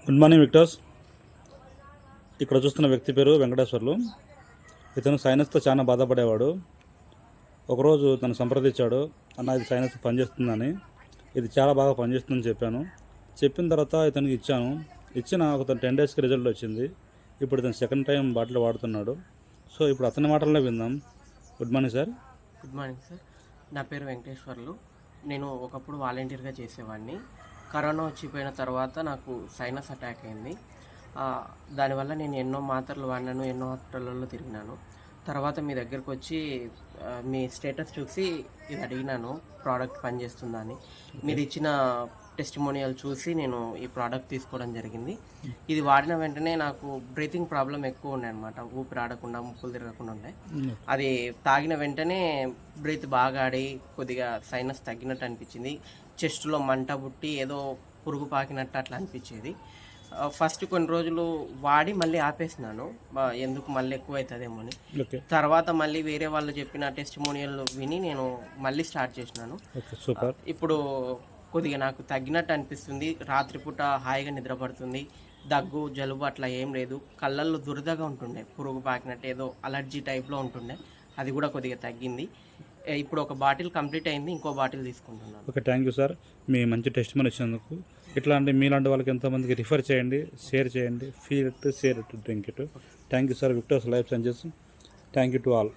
Good morning విక్టర్స్. ఇక్కడ చూస్తున్న వ్యక్తి పేరు వెంకటేశ్వర్లు. ఇతను సైనస్తో చాలా బాధపడేవాడు. ఒకరోజు తను సంప్రదించాడు, అన్న ఇది సైనస్ పనిచేస్తుందని. ఇది చాలా బాగా పనిచేస్తుందని చెప్పాను. చెప్పిన తర్వాత ఇతనికి ఇచ్చిన ఒక 10 డేస్కి రిజల్ట్ వచ్చింది. ఇప్పుడు ఇతను సెకండ్ టైం బాటిల్ వాడుతున్నాడు. సో ఇప్పుడు అతని మాటలనే విందాం. Good morning sir. Good morning sir. నా పేరు వెంకటేశ్వర్లు. నేను ఒకప్పుడు వాలంటీర్గా చేసేవాడిని. కరోనా వచ్చిపోయిన తర్వాత నాకు సైనస్ అటాక్ అయింది. దానివల్ల నేను ఎన్నో మాత్రలు వాడినాను, ఎన్నో హాస్పిటల్లో తిరిగినాను. తర్వాత మీ దగ్గరకు వచ్చి మీ స్టేటస్ చూసి ఇది అడిగినాను, ప్రోడక్ట్ పనిచేస్తుందా అని. మీరు ఇచ్చిన టెస్టిమోనియల్ చూసి నేను ఈ ప్రోడక్ట్ తీసుకోవడం జరిగింది. ఇది వాడిన వెంటనే నాకు బ్రీతింగ్ ప్రాబ్లం ఎక్కువ ఉండే అనమాట. ఊపిరి ఆడకుండా, ముక్కులు తిరగకుండా ఉండే. అది తాగిన వెంటనే బ్రీత్ బాగా ఆడి కొద్దిగా సైనస్ తగ్గినట్టు అనిపించింది. చెస్ట్లో మంట పుట్టి ఏదో పురుగు పాకినట్టు అట్లా అనిపించేది. ఫస్ట్ కొన్ని రోజులు వాడి మళ్ళీ ఆపేసినాను, ఎందుకు మళ్ళీ ఎక్కువ అవుతుందేమో అని. తర్వాత మళ్ళీ వేరే వాళ్ళు చెప్పిన టెస్టిమోనియల్ విని నేను మళ్ళీ స్టార్ట్ చేసినాను. ఇప్పుడు కొద్దిగా నాకు తగ్గినట్టు అనిపిస్తుంది. రాత్రిపూట హాయిగా నిద్రపడుతుంది. దగ్గు, జలుబు అట్లా ఏం లేదు. కళ్ళల్లో దురదగా ఉంటుండే, పురుగు పాకినట్టు ఏదో అలర్జీ టైప్లో ఉంటుండే. అది కూడా కొద్దిగా తగ్గింది. ఇప్పుడు ఒక బాటిల్ కంప్లీట్ అయింది, ఇంకో బాటిల్ తీసుకుంటున్నాను. ఓకే, థ్యాంక్ యూ సార్, మీ మంచి టెస్టిమోని ఇచ్చినందుకు. ఇట్లాంటి మీలాంటి వాళ్ళకి ఎంతోమందికి రిఫర్ చేయండి, షేర్ చేయండి. Feel it, share it, drink it. Thank you sir. Victors Life Sciences. Thank you to all.